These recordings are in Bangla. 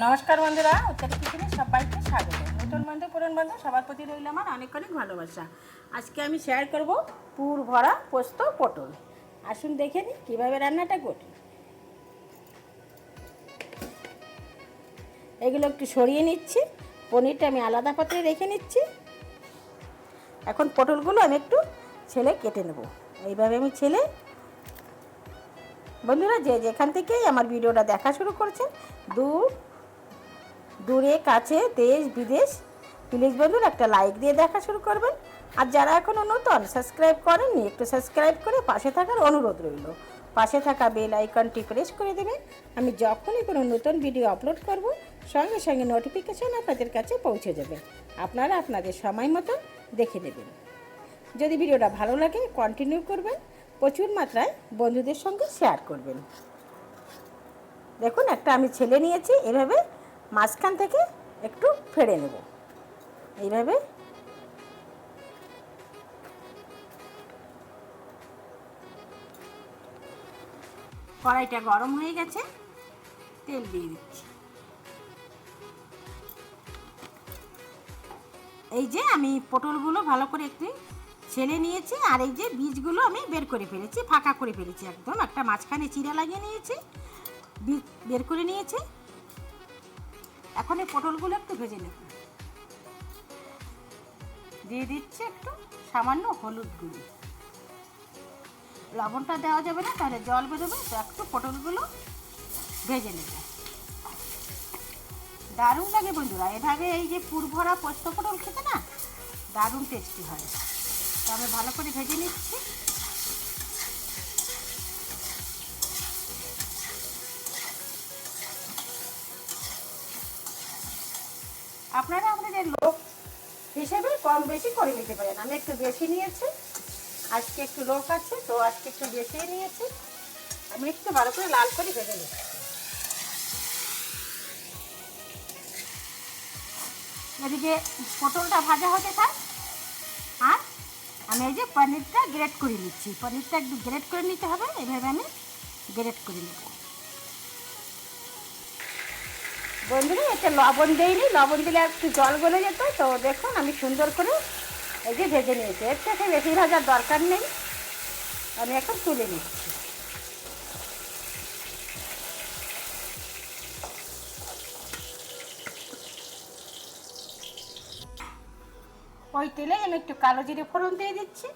নমস্কার বন্ধুরা, উত্তর কিচেনে সবাইকে স্বাগত। নতুন বন্ধু পুরনো বন্ধু সবার প্রতি রইল আমার অনেক অনেক ভালোবাসা। আজকে আমি শেয়ার করব পুর ভরা পোস্ত পটল। আসুন দেখে নিই কীভাবে রান্নাটা করি। এগুলো একটু সরিয়ে নিচ্ছি, পনিরটা আমি আলাদা পাত্রে রেখে নিচ্ছি। এখন পটলগুলো আমি একটু ছেলে কেটে নেব। এইভাবে আমি ছেলে, বন্ধুরা যে যেখান থেকেই আমার ভিডিওটা দেখা শুরু করছেন, দূরে কাছে দেশ বিদেশ, প্লিজ বন্ধুরা একটা লাইক দিয়ে দেখা শুরু করবেন। আর যারা এখনও নতুন সাবস্ক্রাইব করেননি, একটু সাবস্ক্রাইব করে পাশে থাকার অনুরোধ রইল। পাশে থাকা বেল আইকনটি প্রেস করে দেবেন। আমি যখনই কোনো নতুন ভিডিও আপলোড করব, সঙ্গে সঙ্গে নোটিফিকেশান আপনাদের কাছে পৌঁছে যাবে। আপনারা আপনাদের সময় মতো দেখে নেবেন। যদি ভিডিওটা ভালো লাগে কন্টিনিউ করবেন, প্রচুর মাত্রায় বন্ধুদের সঙ্গে শেয়ার করবেন। দেখুন একটা আমি ছেলে নিয়েছি, এভাবে মাঝখান থেকে একটু ফেড়ে নেব। এইভাবে কড়াইটা গরম হয়ে গেছে, তেল দিয়ে দিচ্ছি। এই যে আমি পটলগুলো ভালো করে একটু ছেলে নিয়েছি, আর এই যে বীজগুলো আমি বের করে ফেলেছি, ফাঁকা করে ফেলেছি, একদম একটা মাঝখানে চিরা লাগিয়ে নিয়েছি, বীজ বের করে নিয়েছি। এখন এই পটলগুলো একটু ভেজে নেব। দিয়ে দিচ্ছি একটু সামান্য হলুদ গুঁড়ো। লবণটা দেওয়া যাবে না, তাহলে জল বেরোবে, তো একটু পটলগুলো ভেজে নেব। দারুণ লাগে বন্ধুরা, এভাবে এই যে পুর ভরা পোস্ত পটল খেতে না দারুণ টেস্টি হয়। তো আমি ভালো করে ভেজে নিচ্ছি। আপনারা আপনাদের লোক হিসেবে কম বেশি করে নিতে পারেন। আমি একটু বেশি নিয়েছি, আজকে একটু লোক আছে তো আজকে একটু বেশি নিয়েছি। আমি একটু ভালো করে লাল করে ভেজে নিচ্ছি। এদিকে পটলটা ভাজা হতে থাক, আর আমি এই যে পনিরটা গ্রেট করে নিচ্ছি। পনিরটা একটু গ্রেট করে নিতে হবে, এভাবে আমি গ্রেট করে নেব। বন্ধুরা এটা লবণ দিইনি, লবণ দিলে একটু জল গলে যেত। তো দেখুন আমি সুন্দর করে এই যে ভেজে নিয়েছি, এর থেকে বেশি ভাজার দরকার নেই। আমি এখন তুলে নিচ্ছি। ওই তেলে আমি একটু কালো জিরে ফোড়ন দিয়ে দিচ্ছি,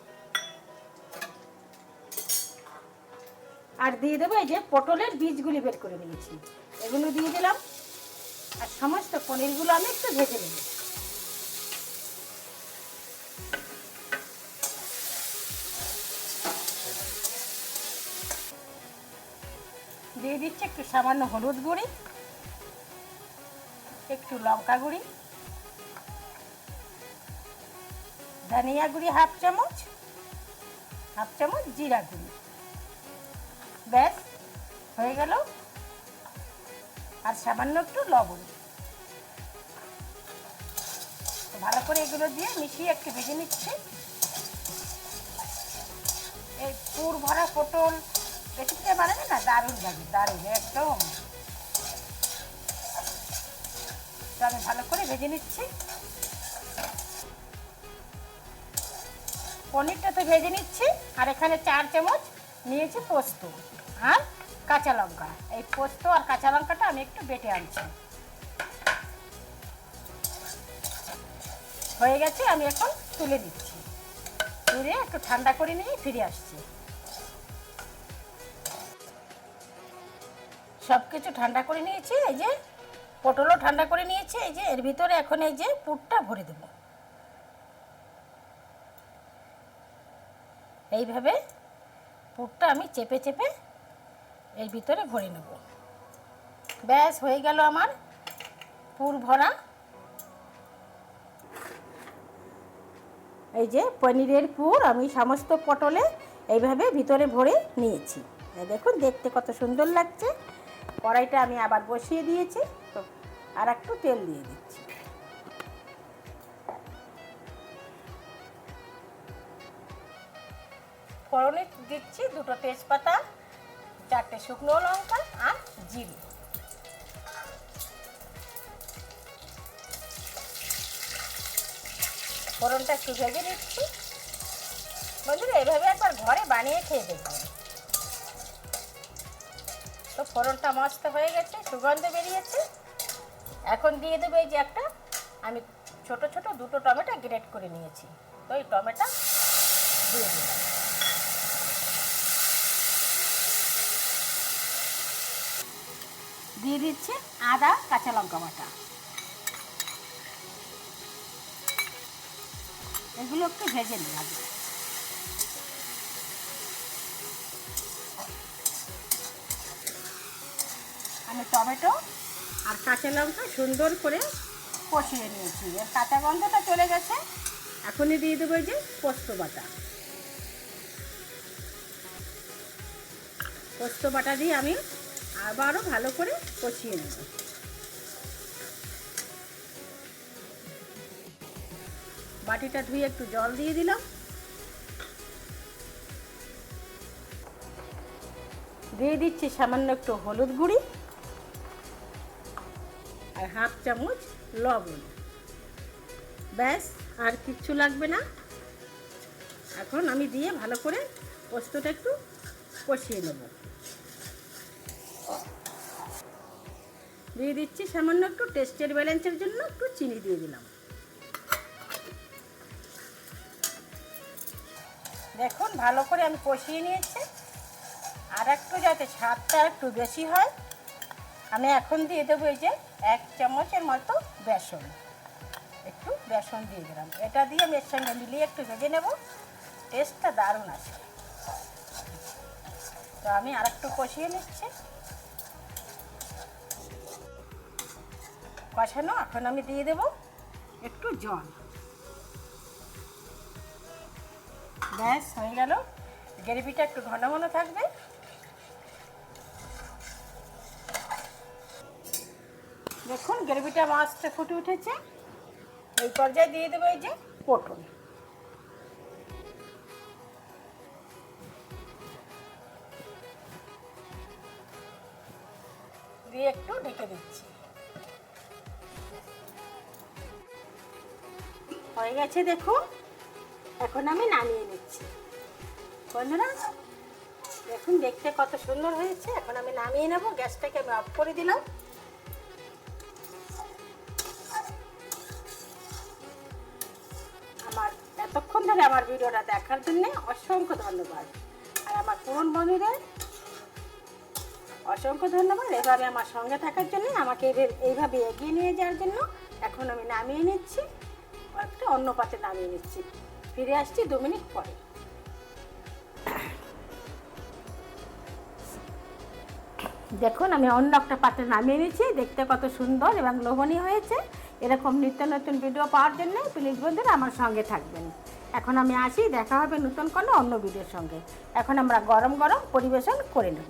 আর দিয়ে দেবো এই যে পটলের বীজগুলি বের করে নিয়েছি, এগুলো দিয়ে দিলাম। আর সমস্ত পনিরগুলো আমি একটু ভেজে নেব। দিয়ে দিচ্ছি একটু সামান্য হলুদ গুঁড়ি, একটু লঙ্কা গুঁড়ি, ধনিয়া গুঁড়ি হাফ চামচ জিরা গুঁড়ি। ব্যাস হয়ে গেল। আর সামান্য একটু লবণ। ভালো করে এগুলো দিয়ে মিশিয়ে একটু ভেজে নিচ্ছি। এই পুর ভরা পটল রেসিপিটা বানাবে না দারুণ লাগে, দারুণ একদম। তো আমি ভালো করে ভেজে নিচ্ছি। পনিরটা তো ভেজে নিচ্ছি, আর এখানে 4 চামচ নিয়েছি পোস্ত আর কাঁচা লঙ্কা। এই পোস্ত আর কাঁচা লঙ্কাটা আমি একটু বেটে আনছি। হয়ে গেছে, আমি এখন তুলে দিচ্ছি। তুলে একটু ঠান্ডা করে নিয়ে ফিরে আসছি। সব কিছু ঠান্ডা করে নিয়েছি, এই যে পটলও ঠান্ডা করে নিয়েছি। এই যে এর ভিতরে এখন এই যে পুরটা ভরে দেব। এইভাবে পুরটা আমি চেপে চেপে এর ভিতরে ভরে নেব। ব্যাস হয়ে গেল আমার পুর ভরা এই যে পনিরের পুর। আমি সমস্ত পটলে এইভাবে ভিতরে ভরে নিয়েছি। দেখুন দেখতে কত সুন্দর লাগছে। কড়াইটা আমি আবার বসিয়ে দিয়েছি, তো আর একটু তেল দিয়ে দিচ্ছি। ফোড়নে দিচ্ছি 2টো তেজপাতা, 4টে শুকনো লঙ্কা আর জিরে। ফোড়নটা একটু ভেজে নিচ্ছি। বন্ধুরা এইভাবে একবার ঘরে বানিয়ে খেয়ে দেখবেন। তো ফোড়নটা মস্ত হয়ে গেছে, সুগন্ধ বেরিয়েছে। এখন দিয়ে দেবো এই যে একটা আমি ছোট ছোট দুটো টমেটো গ্রেট করে নিয়েছি, তো এই টমেটো দিয়ে দিলাম। দিয়ে দিচ্ছি আদা কাঁচা লঙ্কা বাটা। এগুলো একটু ভেজে নিই আগে। আমি টমেটো আর কাঁচা লঙ্কা সুন্দর করে কষিয়ে নিয়েছি, এর কাঁচা গন্ধটা চলে গেছে। এখনই দিয়ে দেবো এই যে পোস্ত বাটা। পোস্ত বাটা দিয়ে আমি আবারও ভালো করে কষিয়ে নেব। বাটিটা ধুয়ে একটু জল দিয়ে দিলাম। দিয়ে দিচ্ছি সামান্য একটু হলুদ গুঁড়ি আর হাফ চামচ লবণ। ব্যাস, আর কিচ্ছু লাগবে না। এখন আমি দিয়ে ভালো করে পোস্তটা একটু কষিয়ে নেব। দিয়ে দিচ্ছি সামান্য একটু টেস্টের ব্যালেন্সের জন্য একটু চিনি দিয়ে দিলাম। দেখুন ভালো করে আমি কষিয়ে নিয়েছি। আর একটু যাতে স্বাদটা একটু বেশি হয়, আমি এখন দিয়ে দেবো এই যে 1 চামচের মতো বেসন। একটু বেসন দিয়ে দিলাম। এটা দিয়ে আমি এর সঙ্গে মিলিয়ে একটু ভেজে নেব। টেস্টটা দারুণ আছে। তো আমি আর একটু কষিয়ে নিচ্ছি। কষানো, এখন আমি দিয়ে দেব একটু জল। ব্যাস হয়ে গেল। গ্রেভিটা একটু ঘন ঘন থাকবে। দেখুন গ্রেভিটা মস্ত ফুটে উঠেছে। এই পর্যায়ে দিয়ে দেবো এই যে পটল। দিয়ে একটু ঢেকে দিচ্ছি। হয়ে গেছে দেখুন। এখন আমি নামিয়ে নিচ্ছি। বন্ধুরা দেখুন দেখতে কত সুন্দর হয়েছে। এখন আমি নামিয়ে নেব। গ্যাসটাকে আমি অফ করে দিলাম। আমার এতক্ষণ ধরে আমার ভিডিওটা দেখার জন্য অসংখ্য ধন্যবাদ। আর আমার পুরনো বন্ধুদের অসংখ্য ধন্যবাদ এইভাবে আমার সঙ্গে থাকার জন্য, আমাকে এইভাবে এগিয়ে নিয়ে যাওয়ার জন্য। এখন আমি নামিয়ে নিচ্ছি, একটা অন্য পাত্রে নামিয়ে নিচ্ছি। ফিরে আসছি 2 মিনিট পরে। দেখুন আমি অন্য একটা পাত্রে নামিয়ে নিচ্ছি। দেখতে কত সুন্দর এবং লোভনীয় হয়েছে। এরকম নিত্য নতুন ভিডিও পাওয়ার জন্য প্লিজ বন্ধুরা আমার সঙ্গে থাকবেন। এখন আমি আসি, দেখা হবে নতুন কোনো অন্য ভিডিওর সঙ্গে। এখন আমরা গরম গরম পরিবেশন করে নেব।